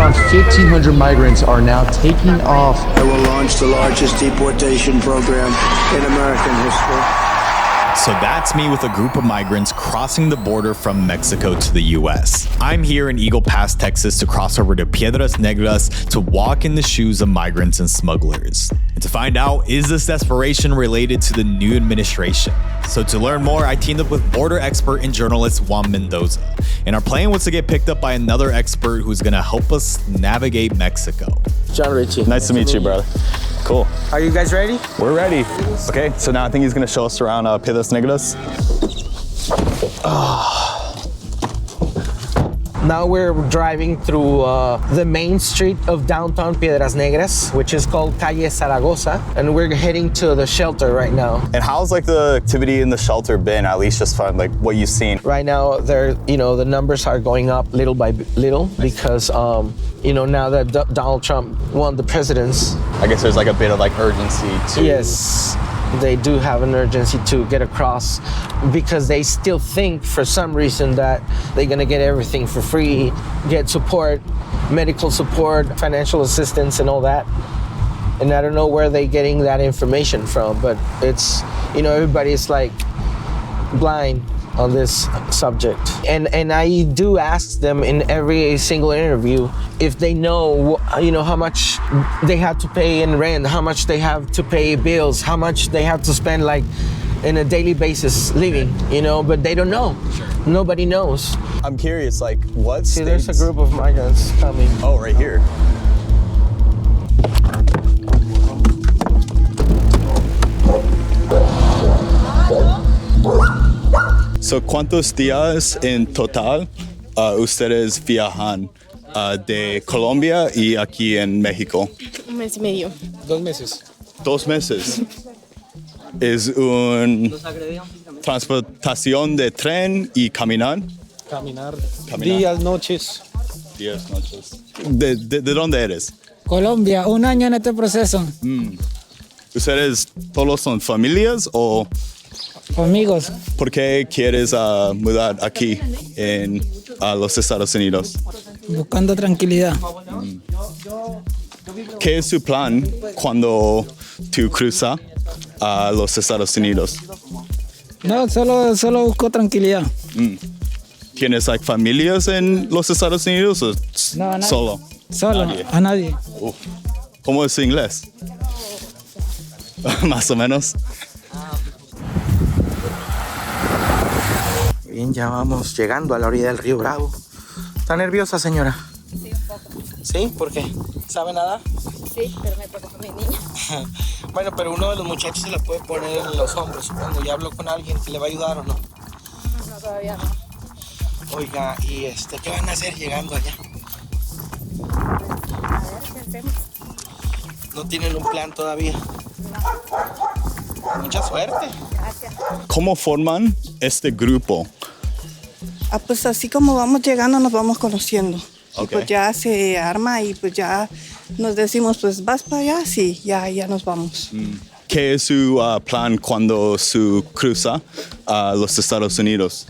around 1,500 migrants are now taking off. I will launch the largest deportation program in American history. So that's me with a group of migrants crossing the border from Mexico to the US. I'm here in Eagle Pass, Texas to cross over to Piedras Negras to walk in the shoes of migrants and smugglers. And to find out, is this desperation related to the new administration? So to learn more, I teamed up with border expert and journalist Juan Mendoza. And our plan was to get picked up by another expert who's gonna help us navigate Mexico. John Ritchie. Nice to meet you, brother. Cool. Are you guys ready? We're ready. Okay, so now I think he's gonna show us around Piedras Negras. Now we're driving through the main street of downtown Piedras Negras, which is called Calle Zaragoza, and we're heading to the shelter right now. And how's like the activity in the shelter been? At least just from like what you've seen. Right now, the numbers are going up little by little because now that Donald Trump won the presidency. I guess there's like a bit of like urgency to. Yes. They do have an urgency to get across because they still think for some reason that they're gonna get everything for free, get support, medical support, financial assistance and all that. And I don't know where they're getting that information from, but it's, everybody's like blind on this subject. And I do ask them in every single interview if they know, how much they have to pay in rent, how much they have to pay bills, how much they have to spend like in a daily basis living, but they don't know. Sure. Nobody knows. I'm curious, like what See, there's a group of migrants coming. Oh, right here. So, ¿cuántos días en total ustedes viajan de Colombia y aquí en México? 1 mes y medio. 2 meses. 2 meses. ¿Es una transportación de tren y caminar? Caminar. Días, noches. Días, noches. ¿De dónde eres? Colombia, 1 año en este proceso. ¿Ustedes todos son familias o...? Amigos. ¿Por qué quieres mudar aquí a los Estados Unidos? Buscando tranquilidad. ¿Qué es su plan cuando tú cruzas a los Estados Unidos? No, solo busco tranquilidad. ¿Tienes familias en los Estados Unidos o No, solo? Solo, Nadie. a nadie. ¿Cómo es su inglés? Más o menos. Bien, ya vamos llegando a la orilla del río Bravo. ¿Está nerviosa, señora? Sí, un poco. ¿Sí? ¿Por qué? ¿Sabe nada? Sí, pero me preocupa mi niña. Bueno, pero uno de los muchachos se la puede poner en los hombros, supongo. ¿Ya habló con alguien que le va a ayudar o no? No, todavía no. Oiga, ¿y qué van a hacer llegando allá? A ver, ¿qué hacemos? ¿No tienen un plan todavía? No. Mucha suerte. Gracias. ¿Cómo forman este grupo? Pues así como vamos llegando nos vamos conociendo. Okay. Y pues ya se arma y pues ya nos decimos, pues vas para allá, sí, ya nos vamos. ¿Qué es su plan cuando su cruza a los Estados Unidos?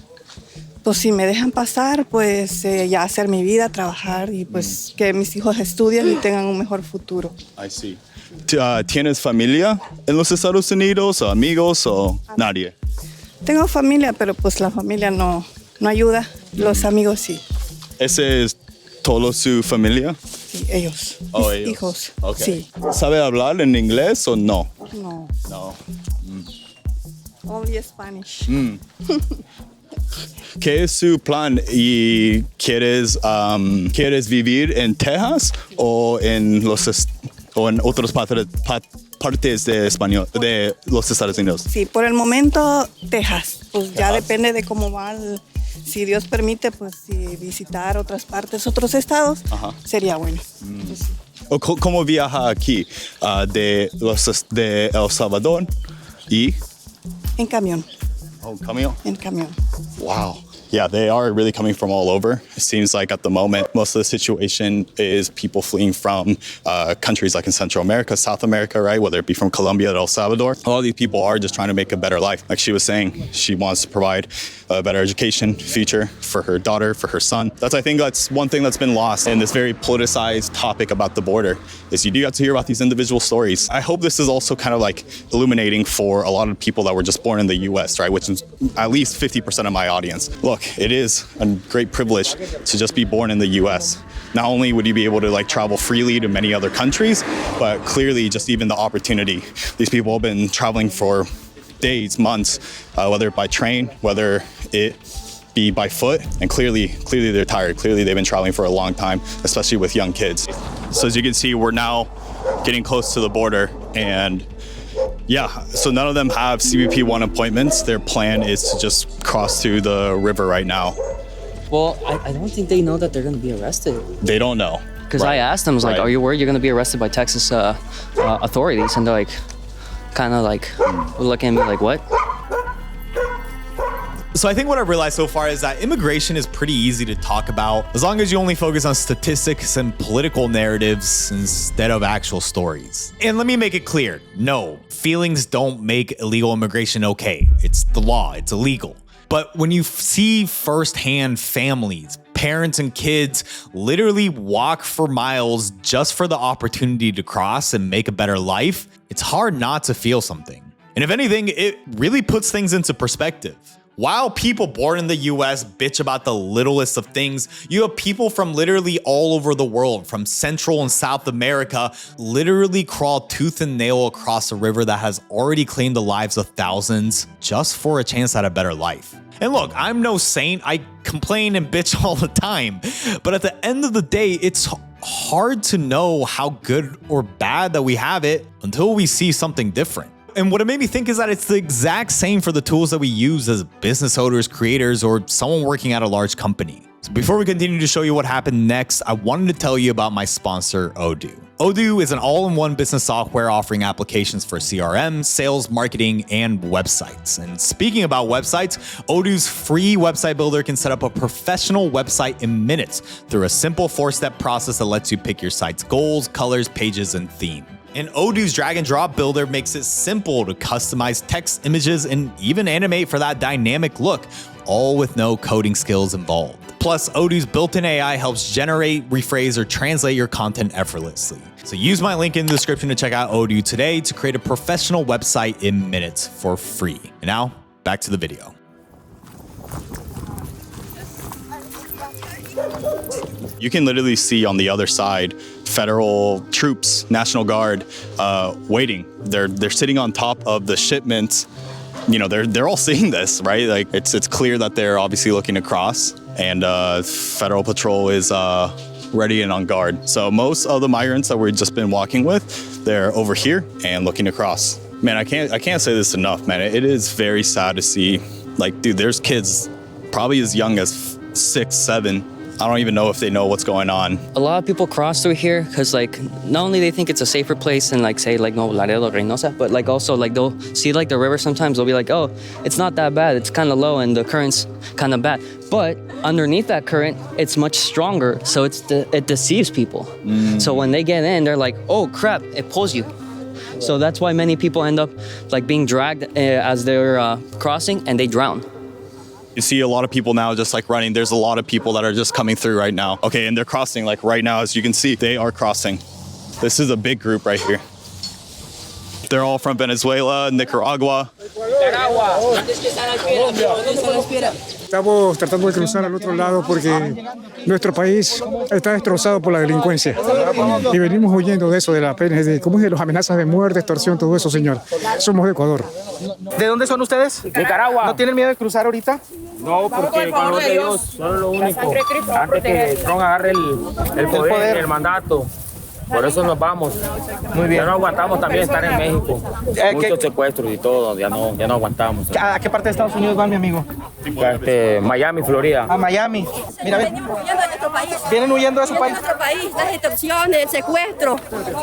Pues si me dejan pasar, pues ya hacer mi vida, trabajar y pues que mis hijos estudien y tengan un mejor futuro. I see. ¿Tienes familia en los Estados Unidos o amigos o nadie? Tengo familia, pero pues la familia no ayuda, los amigos sí. ¿Ese es todo su familia? Sí, ellos, Oh, mis ellos. hijos, Okay. sí. ¿Sabe hablar en inglés o no? No, No. only Spanish. ¿Qué es su plan y quieres vivir en Texas o en otras partes de los Estados Unidos? Sí, por el momento Texas, pues ya Texas. depende de cómo va, si Dios permite, pues si visitar otras partes, otros estados, Ajá. sería bueno. Pues, sí. ¿O ¿Cómo viaja aquí de El Salvador y En camión, camión? en camión. Wow. Yeah, they are really coming from all over. It seems like at the moment, most of the situation is people fleeing from countries like in Central America, South America, right? Whether it be from Colombia to El Salvador. A lot of these people are just trying to make a better life. Like she was saying, she wants to provide a better education future for her daughter, for her son. I think that's one thing that's been lost in this very politicized topic about the border, is you do have to hear about these individual stories. I hope this is also kind of like illuminating for a lot of people that were just born in the US, right? Which is at least 50% of my audience. Look, it is a great privilege to just be born in the US. Not only would you be able to like travel freely to many other countries, but clearly just even the opportunity. These people have been traveling for days, months, whether by train, whether it be by foot, and clearly they're tired. Clearly they've been traveling for a long time, especially with young kids. So as you can see, we're now getting close to the border, and yeah, so none of them have CBP-1 appointments. Their plan is to just cross through the river right now. Well, I don't think they know that they're going to be arrested. They don't know. Because I asked them, I was like, are you worried you're going to be arrested by Texas authorities? And they're like, kind of like looking at me like, what? So I think what I've realized so far is that immigration is pretty easy to talk about as long as you only focus on statistics and political narratives instead of actual stories. And let me make it clear, no, feelings don't make illegal immigration okay. It's the law, it's illegal. But when you see firsthand families, parents and kids literally walk for miles just for the opportunity to cross and make a better life, it's hard not to feel something. And if anything, it really puts things into perspective. While people born in the US bitch about the littlest of things, you have people from literally all over the world, from Central and South America, literally crawl tooth and nail across a river that has already claimed the lives of thousands just for a chance at a better life. And look, I'm no saint, I complain and bitch all the time, but at the end of the day, it's hard to know how good or bad that we have it until we see something different. And what it made me think is that it's the exact same for the tools that we use as business owners, creators, or someone working at a large company. So before we continue to show you what happened next, I wanted to tell you about my sponsor, Odoo. Odoo is an all-in-one business software offering applications for CRM, sales, marketing, and websites. And speaking about websites, Odoo's free website builder can set up a professional website in minutes through a simple 4-step process that lets you pick your site's goals, colors, pages, and theme. And Odoo's drag and drop builder makes it simple to customize text, images, and even animate for that dynamic look, all with no coding skills involved. Plus, Odoo's built-in AI helps generate, rephrase, or translate your content effortlessly. So use my link in the description to check out Odoo today to create a professional website in minutes for free. And now, back to the video. You can literally see on the other side federal troops, National Guard, waiting. They're sitting on top of the shipments. You know, they're all seeing this, right? Like it's clear that they're obviously looking across, and federal patrol is ready and on guard. So most of the migrants that we've just been walking with, they're over here and looking across. Man, I can't say this enough, man. It is very sad to see. Like, dude, there's kids probably as young as 6, 7. I don't even know if they know what's going on. A lot of people cross through here because, like, not only they think it's a safer place than, like, say, like, Nuevo Laredo, Reynosa, but, like, also, like, they'll see, like, the river sometimes. They'll be like, oh, it's not that bad. It's kind of low and the current's kind of bad. But underneath that current, it's much stronger, so it deceives people. So when they get in, they're like, oh, crap, it pulls you. So that's why many people end up, like, being dragged as they're crossing, and they drown. You see a lot of people now just like running. There's a lot of people that are just coming through right now. Okay, and they're crossing like right now, as you can see, they are crossing. This is a big group right here. They're all from Venezuela, Nicaragua. Estamos tratando de cruzar al otro lado porque nuestro país está destrozado por la delincuencia y venimos huyendo de eso, de la pena, de cómo es de las amenazas de muerte, extorsión, todo eso, señor. Somos de Ecuador. ¿De dónde son ustedes? Nicaragua. ¿No tienen miedo de cruzar ahorita? No, porque con los de Dios son lo único. Antes que Trump agarre el poder, el mandato. Por eso nos vamos. Muy bien. Ya no aguantamos también estar en México. Muchos secuestros y todo, ya no aguantamos. ¿A qué parte de Estados Unidos van, mi amigo? Miami, Florida. A Miami. Mira, ven. Venimos huyendo de nuestro país. Vienen huyendo de su país. De nuestro país, las extorsiones, el secuestro.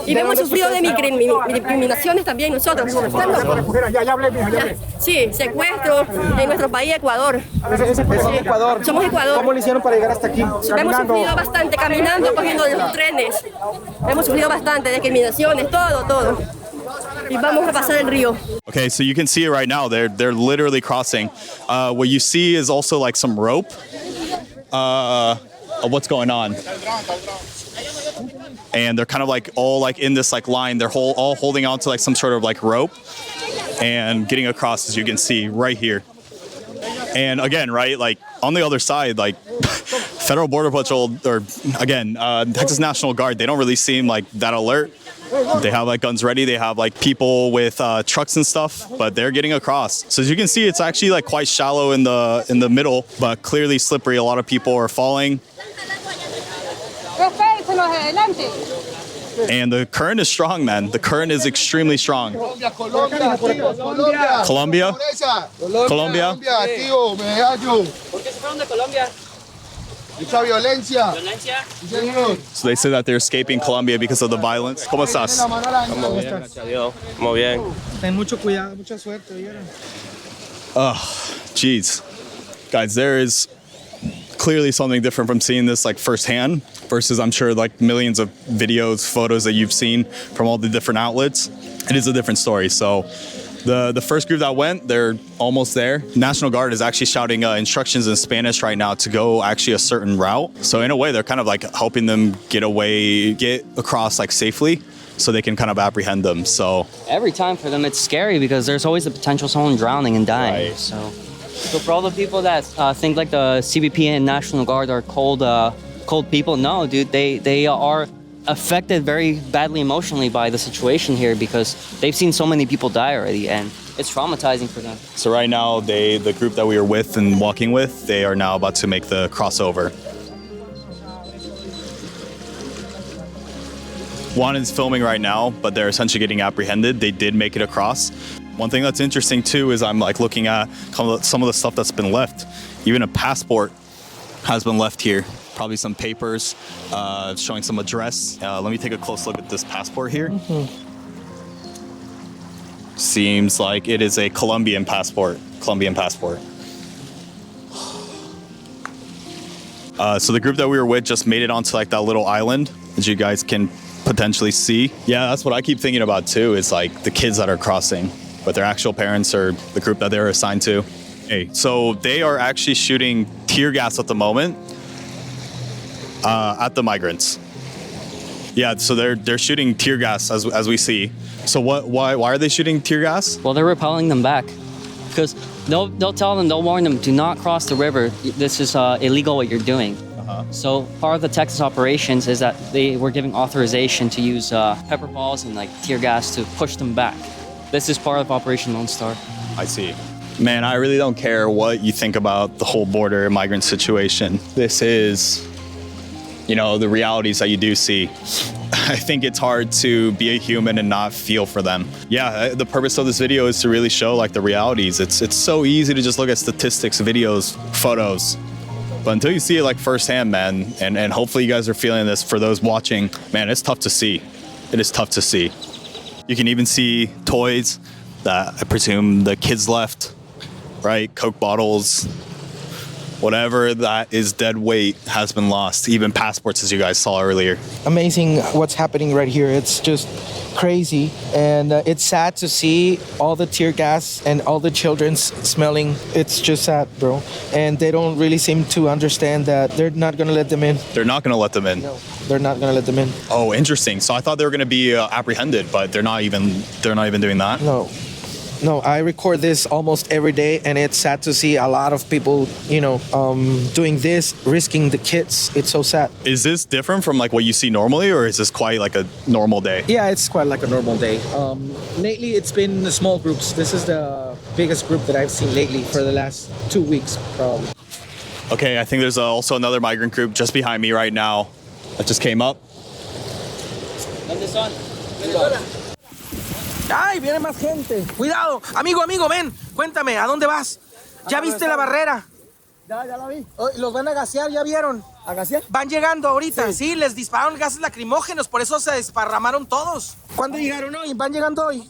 Y hemos sufrido de discriminaciones también nosotros. Ya hablé, mija, ya hablé. Sí, secuestro en nuestro país, Ecuador. Es Ecuador. Somos Ecuador. ¿Cómo le hicieron para llegar hasta aquí? Hemos sufrido bastante caminando, cogiendo los trenes. Hemos sufrido bastante discriminaciones, todo. Y vamos a pasar el río. Okay, so you can see it right now. They're literally crossing. What you see is also like some rope of what's going on. And they're kind of like all like in this like line. They're all holding on to like some sort of like rope and getting across, as you can see right here. And again, right, like on the other side, like Federal Border Patrol or again, Texas National Guard, they don't really seem like that alert. They have like guns ready. They have like people with trucks and stuff, but they're getting across. So as you can see, it's actually like quite shallow in the middle, but clearly slippery. A lot of people are falling. And the current is strong, man. The current is extremely strong. Colombia? Colombia? Mucha violencia. So they say that they're escaping Colombia because of the violence. ¿Cómo estás? Estamos bien, gracias a Dios. Estamos bien. Ten mucho cuidado, mucha suerte, ¿vieron? Jeez. Guys, there is clearly something different from seeing this like firsthand versus I'm sure like millions of videos, photos that you've seen from all the different outlets. It is a different story. So the first group that went, they're almost there. National Guard is actually shouting instructions in Spanish right now to go actually a certain route. So in a way, they're kind of like helping them get across like safely so they can kind of apprehend them. So Every time for them, it's scary because there's always the potential someone drowning and dying. Right. So for all the people that think like the CBP and National Guard are cold people, no, dude, they are affected very badly emotionally by the situation here because they've seen so many people die already and it's traumatizing for them. So right now, the group that we were with and walking with, they are now about to make the crossover. One is filming right now, but they're essentially getting apprehended. They did make it across. One thing that's interesting too is I'm like looking at some of the stuff that's been left. Even a passport has been left here. Probably some papers showing some address. Let me take a close look at this passport here. Seems like it is a Colombian passport. So the group that we were with just made it onto like that little island, as you guys can potentially see. Yeah, that's what I keep thinking about too, is like the kids that are crossing, but their actual parents or the group that they're assigned to. Hey, so they are actually shooting tear gas at the moment at the migrants. Yeah, so they're shooting tear gas as we see. So why are they shooting tear gas? Well, they're repelling them back because they'll tell them, they'll warn them, do not cross the river. This is illegal what you're doing. So part of the Texas operations is that they were giving authorization to use pepper balls and like tear gas to push them back. This is part of Operation Lone Star. I see. Man, I really don't care what you think about the whole border migrant situation. This is, the realities that you do see. I think it's hard to be a human and not feel for them. Yeah, the purpose of this video is to really show like the realities. It's so easy to just look at statistics, videos, photos. But until you see it like firsthand, man, and hopefully you guys are feeling this for those watching, man, it's tough to see. It is tough to see. You can even see toys that I presume the kids left, right? Coke bottles, whatever that is dead weight has been lost. Even passports, as you guys saw earlier. Amazing what's happening right here. It's just crazy. And it's sad to see all the tear gas and all the children smelling. It's just sad, bro. And they don't really seem to understand that they're not going to let them in. They're not going to let them in. No, they're not going to let them in. Oh, interesting. So I thought they were going to be apprehended, but they're not even doing that. No, I record this almost every day, and it's sad to see a lot of people, doing this, risking the kids. It's so sad. Is this different from like what you see normally, or is this quite like a normal day? Yeah, it's quite like a normal day. Lately, it's been small groups. This is the biggest group that I've seen lately for the last 2 weeks, probably. Okay, I think there's also another migrant group just behind me right now that just came up. Ay, viene más gente. Cuidado. Amigo, ven. Cuéntame, ¿a dónde vas? ¿Ya viste la barrera? Ya la vi. Los van a gasear, ¿ya vieron? ¿A gasear? Van llegando ahorita. Sí, les dispararon gases lacrimógenos, por eso se desparramaron todos. ¿Cuándo llegaron hoy? ¿Van llegando hoy?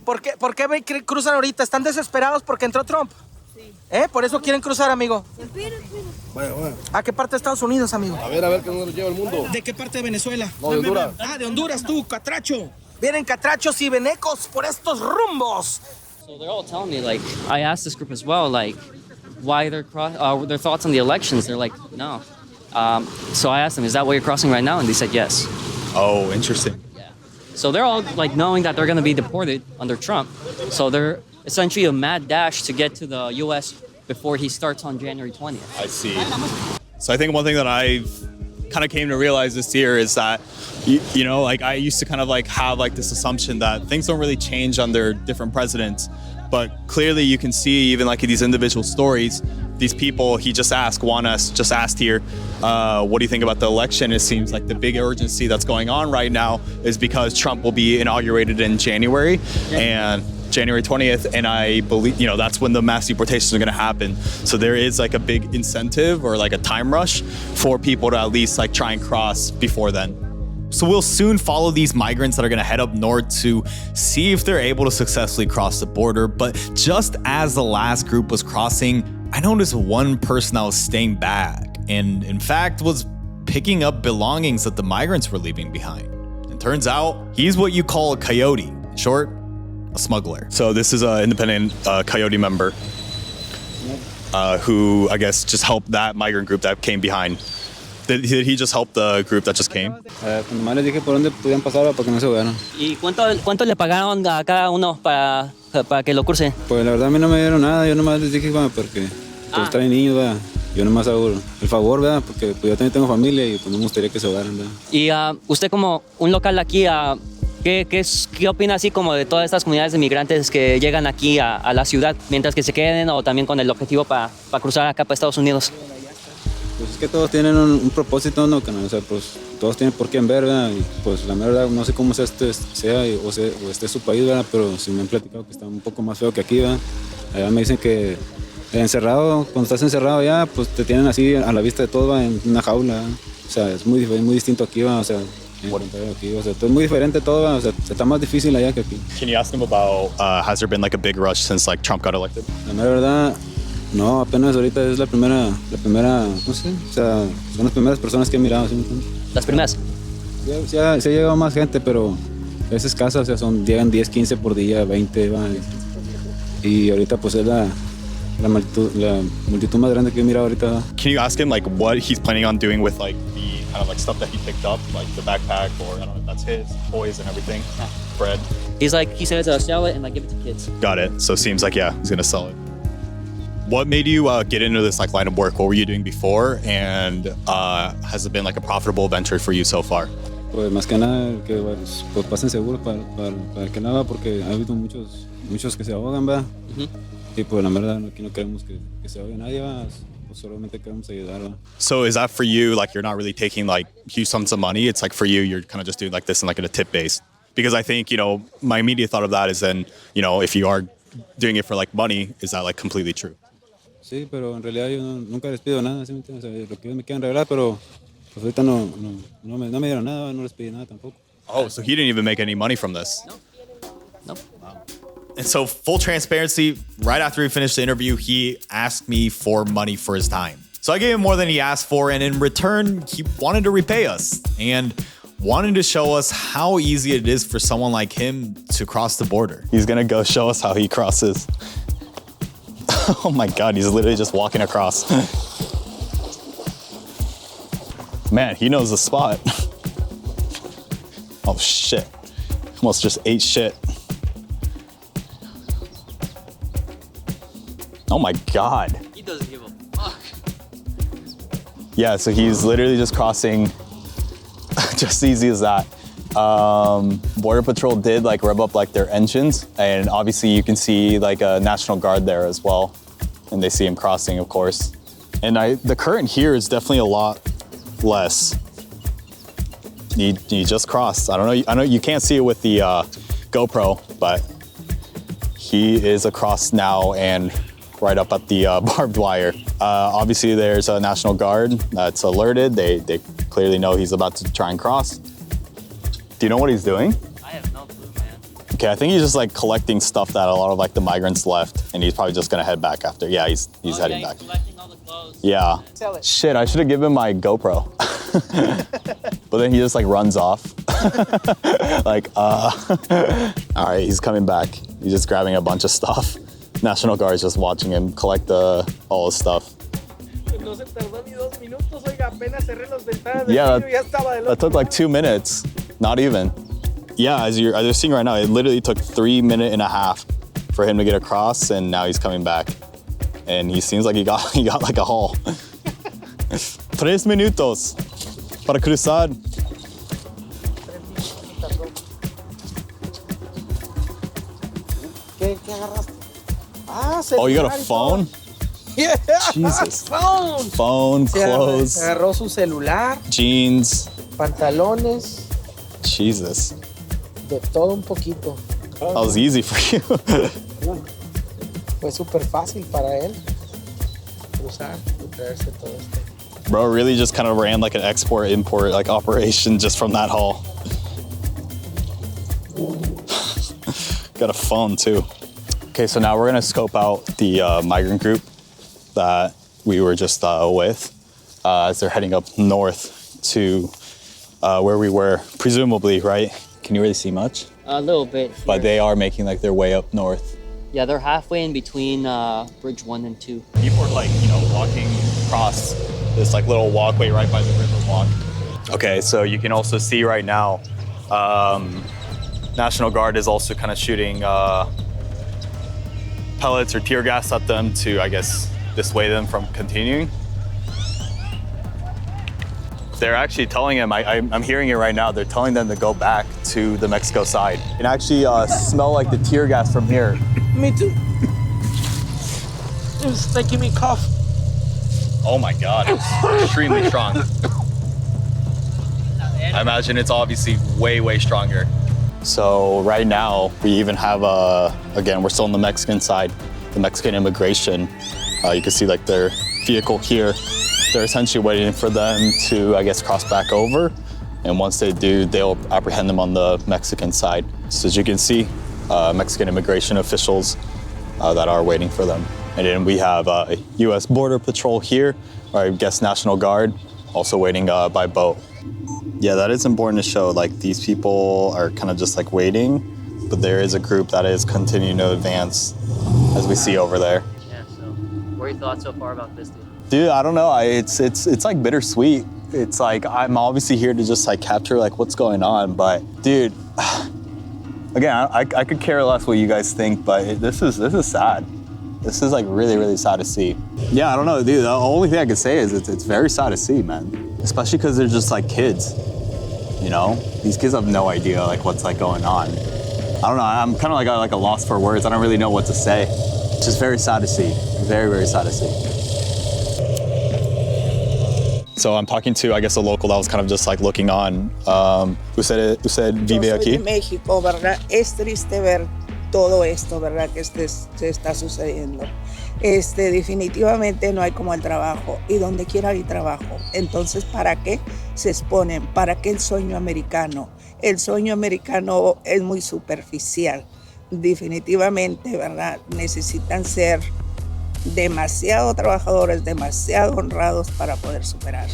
¿Por qué cruzan ahorita? ¿Están desesperados porque entró Trump? Sí. Por eso quieren cruzar, amigo. Bueno. ¿A qué parte de Estados Unidos, amigo? A ver, que nos lleva el mundo. ¿De qué parte de Venezuela? No, de Honduras. Ah, de Honduras, tú, catracho. Vienen catrachos y venecos por estos rumbos. So they're all telling me, like, I asked this group as well, like, why their thoughts on the elections. They're like, no. So I asked them, is that why you're crossing right now? And they said yes. Oh, interesting. So they're all like knowing that they're going to be deported under Trump. So they're essentially a mad dash to get to the U.S. before he starts on January 20th. I see. So I think one thing that I've kind of came to realize this year is that, you know, like I used to kind of like have like this assumption that things don't really change under different presidents. But clearly you can see even like in these individual stories, these people he just asked here, what do you think about the election? It seems like the big urgency that's going on right now is because Trump will be inaugurated in January and January 20th. And I believe, you know, that's when the mass deportations are going to happen. So there is like a big incentive or like a time rush for people to at least like try and cross before then. So we'll soon follow these migrants that are going to head up north to see if they're able to successfully cross the border. But just as the last group was crossing, I noticed one person that was staying back and in fact was picking up belongings that the migrants were leaving behind. And turns out he's what you call a coyote, in short, a smuggler. So this is an independent coyote member who I guess just helped that migrant group that came behind. Did he just help the group that just came? Nomás les dije por dónde podían pasar para que no se fueran. ¿Y cuánto le pagaron a cada uno para que lo curse? Pues la verdad a mí no me dieron nada, yo nomás les dije, porque pues traen niños, ¿verdad? Yo nomás hago el favor, ¿verdad? Porque pues yo también tengo familia y pues no me gustaría que se fueran, ¿verdad? Y usted como un local aquí, ¿qué opina así como de todas estas comunidades de migrantes que llegan aquí a la ciudad mientras que se queden o también con el objetivo para cruzar acá para Estados Unidos? Pues es que todos tienen un propósito, ¿no? O sea, pues todos tienen por qué ver, ¿verdad? Y pues la verdad no sé cómo sea o esté su país, ¿verdad? Pero sí me han platicado que está un poco más feo que aquí, ¿verdad? Allá me dicen que encerrado, cuando estás encerrado ya, pues te tienen así a la vista de todo, ¿verdad? En una jaula, ¿verdad? O sea, es muy distinto aquí, ¿verdad? O sea, aquí, o sea, es muy diferente todo, ¿verdad? O sea, está más difícil allá que aquí. Can you ask him about, has there been like a big rush since like Trump got elected? La verdad, no, apenas ahorita es la primera, no sé, o sea, son las primeras personas que he mirado, ¿sí? ¿Las primeras? Se ha llegado más gente, pero es escasa, o sea, llegan 10, 15 por día, 20, ¿vale? Y ahorita pues es la multitud más grande que he mirado ahorita. Can you ask him like what he's planning on doing with like the kind of like stuff that he picked up, like the backpack or I don't know if that's his, toys and everything, bread? He said sell it and like give it to kids. Got it. So it seems like, yeah, he's gonna sell it. What made you get into this like line of work? What were you doing before, and has it been like a profitable venture for you so far? Pues más que nada que pues pasen seguros para que nada, porque ha habido muchos que se ahogan, ¿verdad? Y pues la verdad aquí no queremos que se ahogue nadie, ¿verdad? Pues solamente queremos ayudar, ¿verdad? So is that for you, like you're not really taking like huge sums of money? It's like for you, you're kind of just doing like this and like in a tip base? Because I think, you know, my immediate thought of that is then, you know, if you are doing it for like money, is that like completely true? Sí, pero en realidad yo nunca les pido nada, ¿sí me entiendes? O sea, lo que ellos me quieran regalar, pero pues ahorita no me dieron nada, no les pedí nada tampoco. Oh, so he didn't even make any money from this? No. Wow. And so full transparency, right after we finished the interview, he asked me for money for his time. So I gave him more than he asked for, and in return, he wanted to repay us and wanted to show us how easy it is for someone like him to cross the border. He's gonna go show us how he crosses. Oh my God, he's literally just walking across. Man, he knows the spot. Oh shit, almost just ate shit. Oh my God. He doesn't give a fuck. Yeah, so he's literally just crossing, just easy as that. Border Patrol did like rev up like their engines, and obviously you can see like a National Guard there as well, and they see him crossing, of course. And the current here is definitely a lot less. He just crossed. I know you can't see it with the GoPro, but he is across now and right up at the barbed wire. Obviously, there's a National Guard that's alerted. They clearly know he's about to try and cross. Do you know what he's doing? I have no clue, man. Okay, I think he's just like collecting stuff that a lot of like the migrants left, and he's probably just gonna head back after. Yeah, he's heading back. Collecting all the clothes. Yeah. Shit, I should have given him my GoPro. But then he just like runs off. Like, all right, he's coming back. He's just grabbing a bunch of stuff. National Guard's just watching him collect all his stuff. Yeah, that took like 2 minutes. Not even. Yeah, as you're seeing right now, it literally took 3.5 minutes for him to get across, and now he's coming back. And he seems like he got like a haul. 3 minutos para cruzar. Oh, you got a phone? Yeah. Jesus. Phone. Clothes. Se agarró su celular. Jeans. Pantalones. Jesus. De todo un poquito. That was easy for you. Fue súper fácil para él cruzar y traerse todo esto. Bro really just kind of ran like an export-import like operation just from that haul. Got a phone too. Okay, so now we're gonna scope out the migrant group that we were just with as they're heading up north to where we were, presumably, right? Can you really see much? A little bit. Here. But they are making like their way up north. Yeah, they're halfway in between Bridge 1 and 2. People are like, walking across this like little walkway right by the river walk. Okay, so you can also see right now, National Guard is also kind of shooting pellets or tear gas at them to, I guess, dissuade them from continuing. They're actually telling him, I'm hearing it right now, they're telling them to go back to the Mexico side. You can actually smell like the tear gas from here. Me too. It's making me cough. Oh my God, it's extremely strong. I imagine it's obviously way, way stronger. So right now, we even have, again, we're still on the Mexican side, the Mexican immigration. You can see like their vehicle here. They're essentially waiting for them to, I guess, cross back over. And once they do, they'll apprehend them on the Mexican side. So as you can see, Mexican immigration officials that are waiting for them. And then we have U.S. Border Patrol here, or I guess National Guard, also waiting by boat. Yeah, that is important to show, like these people are kind of just like waiting, but there is a group that is continuing to advance, as we see over there. Yeah, so what are your thoughts so far about this, dude? Dude, I don't know, it's like bittersweet. It's like, I'm obviously here to just like capture like what's going on, but dude, again, I could care less what you guys think, but this is sad. This is like really, really sad to see. Yeah, I don't know, dude, the only thing I can say is it's very sad to see, man. Especially because they're just like kids, These kids have no idea like what's like going on. I don't know, I'm kind of like a loss for words. I don't really know what to say. It's just very sad to see, very, very sad to see. So I'm talking to, I guess, a local that was kind of just like looking on. Usted vive aquí? Yo soy de México, ¿verdad? Es triste ver todo esto, ¿verdad? Que se está sucediendo. Definitivamente no hay como el trabajo, y donde quiera hay trabajo. Entonces, ¿para qué se exponen? ¿Para qué el sueño americano? El sueño americano es muy superficial. Definitivamente, ¿verdad? Necesitan ser demasiado trabajadores, demasiado honrados para poder superar.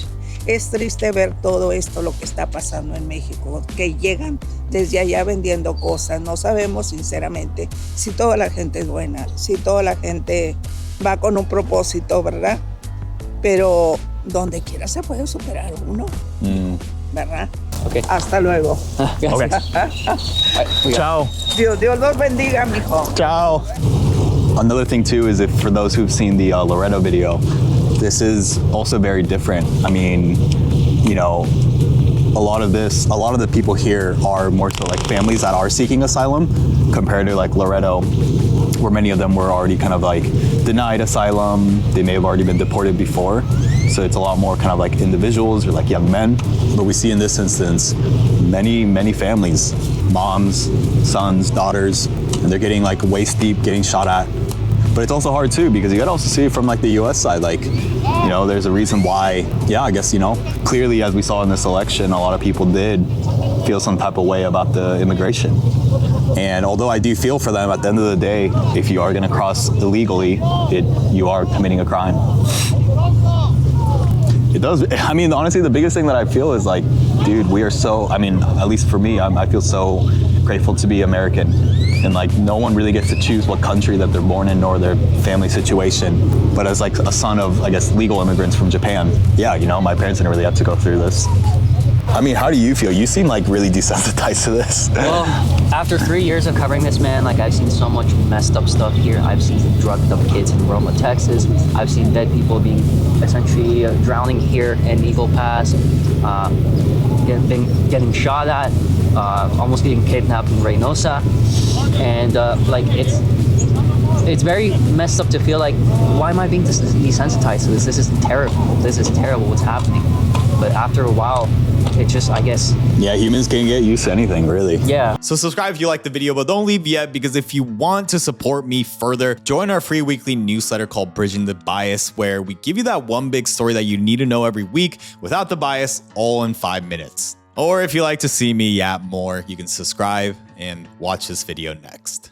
Es triste ver todo esto, lo que está pasando en México, que llegan desde allá vendiendo cosas. No sabemos sinceramente si toda la gente es buena, si toda la gente va con un propósito, ¿verdad? Pero donde quiera se puede superar uno, ¿verdad? Okay. Hasta luego. Okay. Ciao. Dios los bendiga, mijo. Ciao. Another thing too is, if for those who've seen the Loretto video, this is also very different. I mean, a lot of the people here are more so like families that are seeking asylum compared to like Loretto. where many of them were already kind of like denied asylum. They may have already been deported before. So it's a lot more kind of like individuals or like young men. But we see in this instance, many families, moms, sons, daughters, and they're getting like waist deep, getting shot at. But it's also hard too, because you gotta also see it from like the US side. Like, you know, there's a reason why, yeah, I guess, you know, clearly as we saw in this election, a lot of people did feel some type of way about the immigration. And although I do feel for them, at the end of the day, if you are gonna cross illegally, you are committing a crime. It does, I mean, honestly, the biggest thing that I feel is like, dude, we are so, I mean, at least for me, I feel so grateful to be American. And like, no one really gets to choose what country that they're born in nor their family situation. But as like a son of, I guess, legal immigrants from Japan, yeah, you know, my parents didn't really have to go through this. I mean, how do you feel? You seem like really desensitized to this. Well, after 3 years of covering this, man, like I've seen so much messed up stuff here. I've seen drugged up kids in Roma, Texas. I've seen dead people being essentially drowning here in Eagle Pass, getting shot at, almost getting kidnapped in Reynosa. And like it's very messed up to feel like, why am I being desensitized to this? This is terrible. This is terrible what's happening. But after a while, it just, I guess. Yeah, humans can get used to anything, really. Yeah. So subscribe if you like the video, but don't leave yet, because if you want to support me further, join our free weekly newsletter called Bridging the Bias, where we give you that one big story that you need to know every week without the bias, all in 5 minutes. Or if you like to see me yap more, you can subscribe and watch this video next.